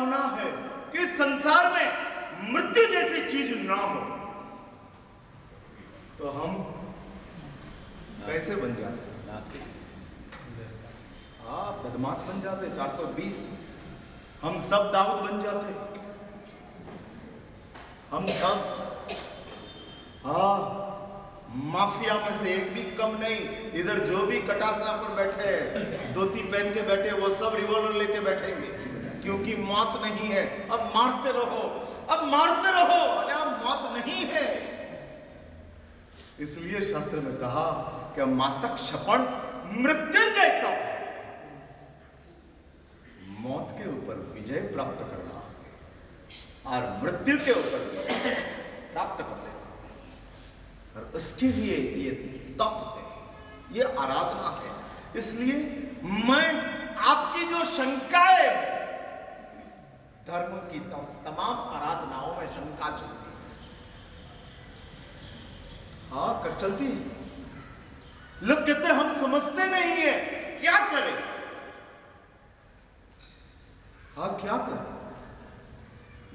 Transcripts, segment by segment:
कामना है कि संसार में मृत्यु जैसी चीज ना हो, तो हम कैसे बन जाते? बदमाश बन जाते। 420 हम सब दाऊद बन जाते। हम सब माफिया में से एक भी कम नहीं। इधर जो भी कटासना पर बैठे हैं, धोती पहन के बैठे, वो सब रिवॉल्वर लेके बैठेंगे, क्योंकि मौत नहीं है। अब मारते रहो, अब मारते रहो। अरे अब मौत नहीं है। इसलिए शास्त्र में कहा कि मासक क्षपण मृत्युंजय तप, मौत के ऊपर विजय प्राप्त करना और मृत्यु के ऊपर प्राप्त कर लेना, और उसके लिए ये तप है, ये आराधना है। इसलिए मैं आपकी जो शंकाएं, धर्म की तमाम आराधनाओं में शंका चलती है, कर चलती है। लोग कहते हैं हम समझते नहीं है, क्या करें? क्या करें?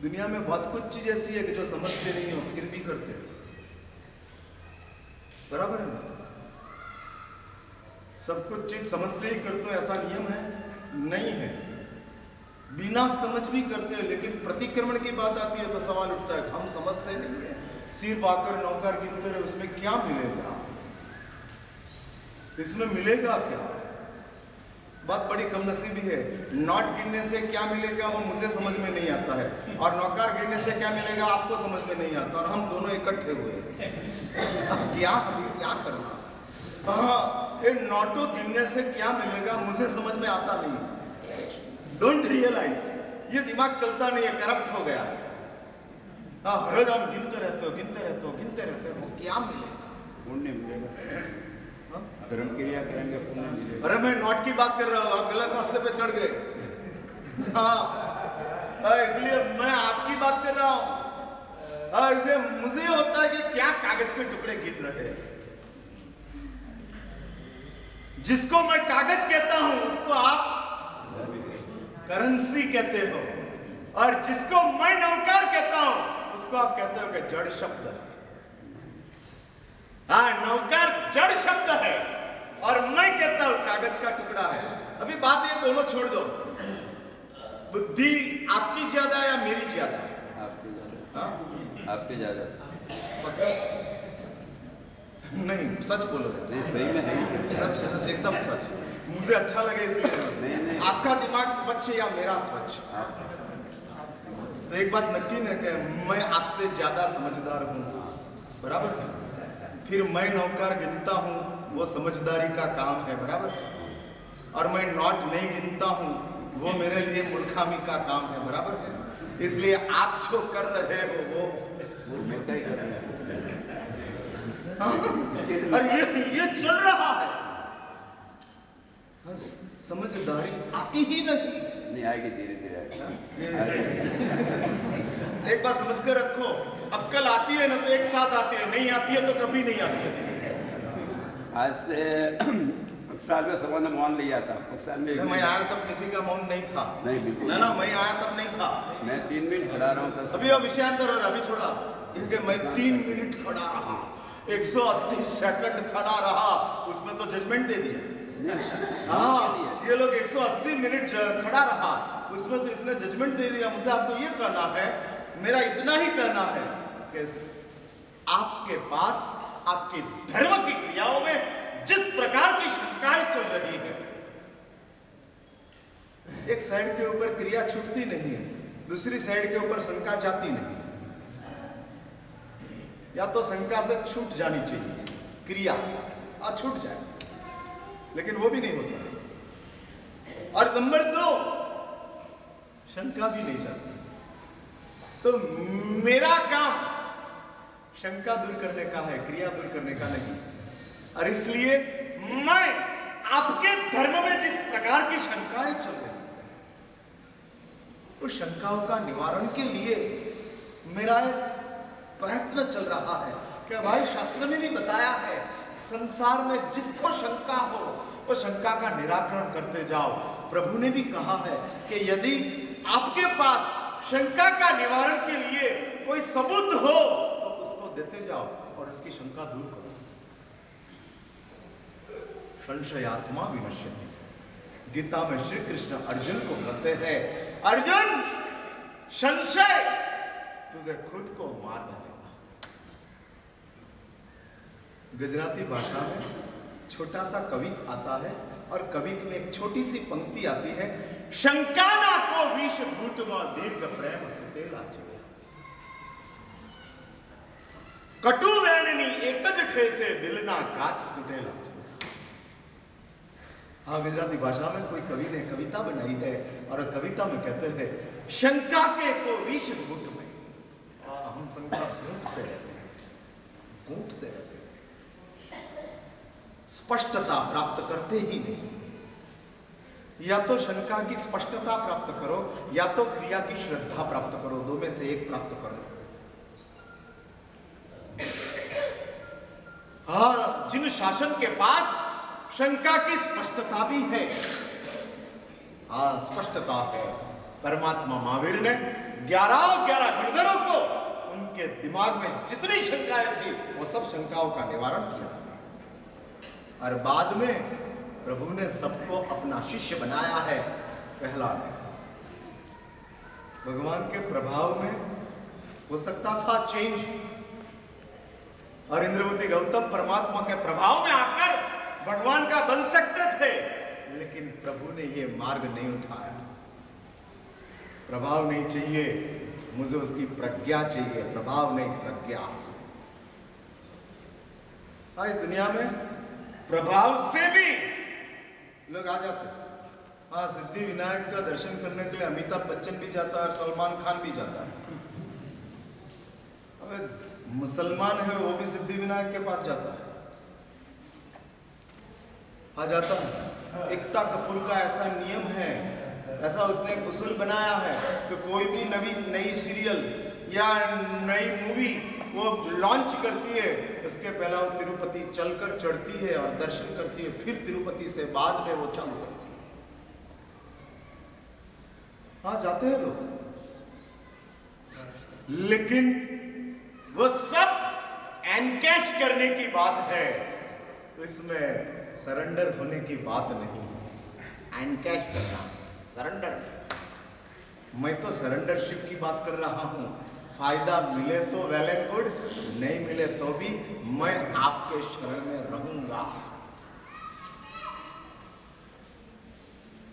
दुनिया में बहुत कुछ चीज ऐसी है कि जो समझते नहीं हो फिर भी करते हो, बराबर है ना? सब कुछ चीज समझ से ही करते हो ऐसा नियम है? नहीं है। बिना समझ भी करते हो, लेकिन प्रतिक्रमण की बात आती है तो सवाल उठता है, हम समझते नहीं है। सिर पाकर नौकर गिनते रहे, उसमें क्या मिलेगा? इसमें मिलेगा क्या? बात बड़ी कमनसीबी है। नोट गिनने से क्या मिलेगा वो मुझे समझ में नहीं आता है, और नौकर गिनने से क्या मिलेगा आपको समझ में नहीं आता, और हम दोनों इकट्ठे हुए हैं। क्या करना? ये नोटों गिनने से क्या मिलेगा मुझे समझ में आता नहीं। डोंट रियलाइज, ये दिमाग चलता नहीं है, करप्ट हो गया। हर रोज हम गिनते रहते हो, वो क्या मिलेगा? पुण्य मिलेगा, धर्म क्रिया करेंगे, पुण्य मिलेगा। अरे मैं नोट की बात कर रहा हूँ, आप गलत रास्ते पे चढ़ गए। इसलिए मैं आपकी बात कर रहा हूँ। इसलिए मुझे होता है कि क्या कागज के टुकड़े गिन रहे हैं। जिसको मैं कागज कहता हूं उसको आप करेंसी कहते हो, और जिसको मैं नौकर कहता हूं उसको आप कहते हो कि जड़ शब्द है। नौकर जड़ शब्द है और मैं कहता हूं कागज का टुकड़ा है। अभी बात ये दोनों छोड़ दो, बुद्धि आपकी ज्यादा या मेरी ज्यादा? आपकी ज्यादा। पक्का? नहीं, सच बोलो। सही में है, सच एकदम सच। मुझे अच्छा लगे इसलिए। आपका दिमाग स्वच्छ या मेरा स्वच्छ? तो एक बात नक्की है कि मैं आपसे ज्यादा समझदार हूँ, बराबर? फिर मैं नौकर गिनता हूँ, वो समझदारी का काम है, बराबर? और मैं नोट नहीं गिनता हूँ, वो मेरे लिए मूर्खामी का काम है, बराबर है? इसलिए आप जो कर रहे हो वो मैं क्या कर रहा हूं? और ये चल रहा है। समझदारी आती ही नहीं आएगी, धीरे धीरे एक बात समझ कर रखो, अक्कल आती है ना तो एक साथ आती है, नहीं आती है तो कभी नहीं आती है। आज से साल में सबों ने मौन लिया था। मैं आया तब किसी का मौन नहीं था। नहीं, बिल्कुल ना, मैं आया तब नहीं था। मैं 3 मिनट खड़ा रहा हूँ। अभी वो विषयांतर हो रहा, अभी छोड़ा। मैं 3 मिनट खड़ा रहा, 180 सेकंड खड़ा रहा, उसमें तो जजमेंट दे दिया। ये लोग 180 मिनट खड़ा रहा, उसमें तो इसने जजमेंट दे दिया। मुझे आपको ये कहना है, मेरा इतना ही कहना है कि आपके पास आपकी धर्म की क्रियाओं में जिस प्रकार की शंकाएं चल रही है, एक साइड के ऊपर क्रिया छूटती नहीं है, दूसरी साइड के ऊपर शंका जाती नहीं। या तो शंका से छूट जानी चाहिए क्रिया, छूट जाए, लेकिन वो भी नहीं होता। और नंबर 2, शंका भी नहीं जाती। तो मेरा काम शंका दूर करने का है, क्रिया दूर करने का नहीं। और इसलिए मैं आपके धर्म में जिस प्रकार की शंकाएं चल रही हैं, उस शंकाओं का निवारण के लिए मेरा प्रयत्न चल रहा है कि भाई शास्त्र में भी बताया है, संसार में जिसको शंका हो वो शंका का निराकरण करते जाओ। प्रभु ने भी कहा है कि यदि आपके पास शंका का निवारण के लिए कोई सबूत हो तो उसको देते जाओ और उसकी शंका दूर करो। संशयात्मा विनश्यति। गीता में श्री कृष्ण अर्जुन को कहते हैं, अर्जुन संशय तुझे खुद को मार डालेगा। गुजराती भाषा में छोटा सा कवित आता है और कवित में एक छोटी सी पंक्ति आती है, शंकाना को विष भूतमा दीर्घ प्रेम सुतेला जुए। कटु वेणनी एकज ठेसे दिलना काच तुटेला जुए। हाँ, गुजराती भाषा में कोई कवि ने कविता बनाई है और कविता में कहते हैं, शंका के को विष घूट में। हम शंका गूंथते रहते हैं, स्पष्टता प्राप्त करते ही नहीं। या तो शंका की स्पष्टता प्राप्त करो या तो क्रिया की श्रद्धा प्राप्त करो, दो में से एक प्राप्त करो। हाँ, जिन शासन के पास शंका की स्पष्टता भी है, हाँ स्पष्टता है, परमात्मा महावीर ने 11 गणधरों को उनके दिमाग में जितनी शंकाएं थी वो सब शंकाओं का निवारण किया और बाद में प्रभु ने सबको अपना शिष्य बनाया है। पहला ने भगवान के प्रभाव में हो सकता था चेंज और इंद्रवती गौतम परमात्मा के प्रभाव में आकर भगवान का बन सकते थे, लेकिन प्रभु ने ये मार्ग नहीं उठाया। प्रभाव नहीं चाहिए, मुझे उसकी प्रज्ञा चाहिए, प्रभाव नहीं प्रज्ञा। हाँ, इस दुनिया में प्रभाव से भी लोग आ जाते हैं। हाँ, सिद्धि विनायक का दर्शन करने के लिए अमिताभ बच्चन भी जाता है और सलमान खान भी जाता है। अब मुसलमान है वो भी सिद्धि विनायक के पास जाता है, आ जाता है। एकता कपूर का ऐसा नियम है, ऐसा उसने एक उसूल बनाया है कि कोई भी नई सीरियल या नई मूवी वो लॉन्च करती है, इसके पहला वो तिरुपति चलकर चढ़ती है और दर्शन करती है, फिर तिरुपति से बाद में वो चालू करती है। हाँ, जाते हैं लोग, लेकिन वो सब एनकैश करने की बात है, इसमें सरेंडर होने की बात नहीं है। एनकैश करना, सरेंडर। मैं तो सरेंडरशिप की बात कर रहा हूं। फायदा मिले तो वेल एंड गुड, नहीं मिले तो भी मैं आपके शरण में रहूंगा।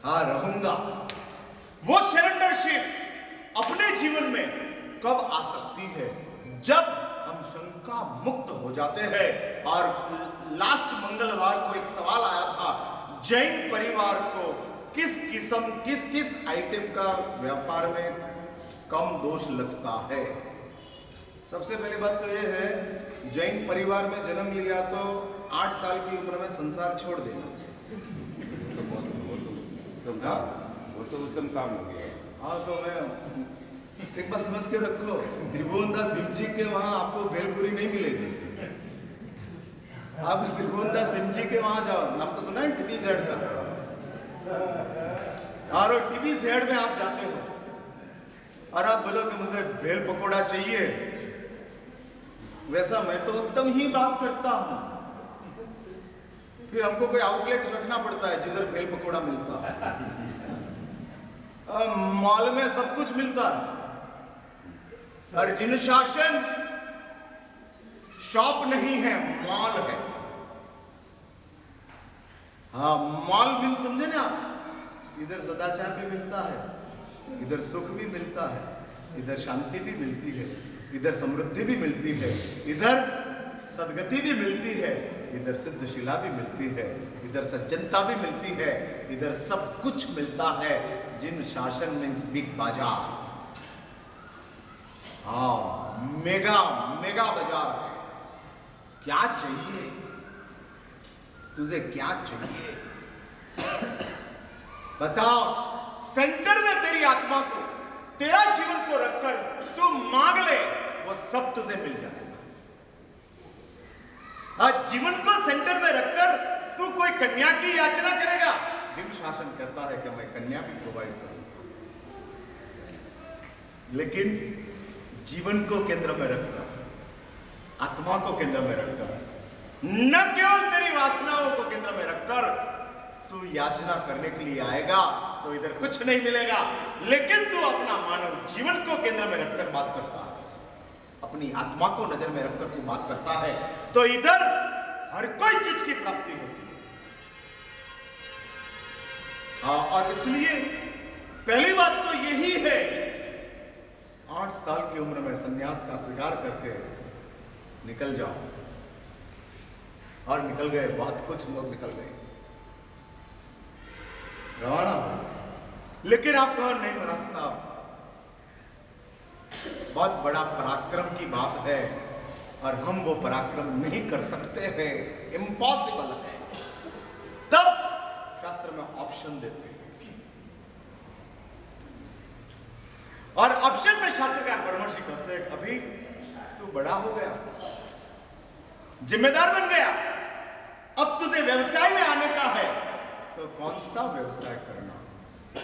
हाँ, रहूंगा। वो सरेंडरशिप अपने जीवन में कब आ सकती है? जब हम शंका मुक्त हो जाते हैं। और लास्ट मंगलवार को एक सवाल आया था, जैन परिवार को किस आइटम का व्यापार में कम दोष लगता है? सबसे पहली बात तो यह है, जैन परिवार में जन्म लिया तो 8 साल की उम्र में संसार छोड़ देना। वो तो उत्तम काम हो गया। हाँ, तो मैं एक बार समझ के रखो, त्रिभुवनदास भीमजी के वहां आपको भेलपुरी नहीं मिलेगी। आप त्रिभुवनदास भीमजी के वहां जाओ, नाम तो सुना है टीबी जेड का, और टीबी जेड में आप जाते हो और आप बोलो कि मुझे भेल पकोड़ा चाहिए, वैसा मैं तो एकदम ही बात करता हूं। फिर हमको कोई आउटलेट रखना पड़ता है जिधर भेल पकोड़ा मिलता है। मॉल में सब कुछ मिलता है, और जिन शासन शॉप नहीं है, मॉल है। हाँ, मॉल मीन समझे ना आप, इधर सदाचार भी मिलता है, इधर सुख भी मिलता है, इधर शांति भी मिलती है, इधर समृद्धि भी मिलती है, इधर सदगति भी मिलती है, इधर सिद्धशिला भी मिलती है, इधर सज्जनता भी मिलती है, इधर सब कुछ मिलता है। जिन शासन मीन्स बिग बाजार। हाँ, मेगा बाजार है। क्या चाहिए तुझे, क्या चाहिए बताओ? सेंटर में तेरी आत्मा को, तेरा जीवन को रखकर तू मांग ले, वो सब तुझे मिल जाएगा। आज जीवन को सेंटर में रखकर तू कोई कन्या की याचना करेगा? जिन शासन कहता है कि मैं कन्या भी प्रोवाइड करूंगा। लेकिन जीवन को केंद्र में रखकर, आत्मा को केंद्र में रखकर, न केवल तेरी वासनाओं को केंद्र में रखकर तू याचना करने के लिए आएगा तो इधर कुछ नहीं मिलेगा। लेकिन तू अपना मानव जीवन को केंद्र में रखकर बात करता है, अपनी आत्मा को नजर में रखकर तू बात करता है, तो इधर हर कोई चीज की प्राप्ति होती है। और इसलिए पहली बात तो यही है, 8 साल की उम्र में सन्यास का स्वीकार करके निकल जाओ। और निकल गए, बहुत कुछ लोग निकल गए, रवाना हो गए। लेकिन आप कहो नहीं महाराज साहब, बहुत बड़ा पराक्रम की बात है और हम वो पराक्रम नहीं कर सकते हैं, इम्पॉसिबल है। तब शास्त्र में ऑप्शन देते हैं, और ऑप्शन में शास्त्रकार परमर्षि कहते हैं अभी तू बड़ा हो गया, जिम्मेदार बन गया, अब तुझे व्यवसाय में आने का है, तो कौन सा व्यवसाय करना,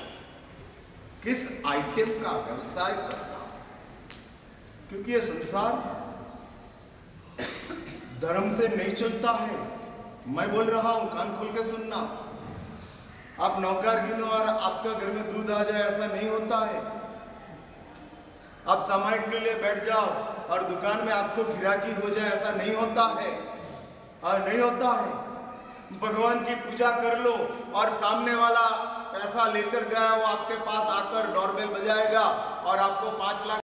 किस आइटम का व्यवसाय करना। क्योंकि ये संसार धर्म से नहीं चलता है। मैं बोल रहा हूं, कान खोल के सुनना। आप नौकर गिनो और आपका घर में दूध आ जाए, ऐसा नहीं होता है। आप सामायिक के लिए बैठ जाओ और दुकान में आपको गिराकी हो जाए, ऐसा नहीं होता है। और नहीं होता है। भगवान की पूजा कर लो और सामने वाला पैसा लेकर गया, वो आपके पास आकर डोरबेल बजाएगा और आपको 5 लाख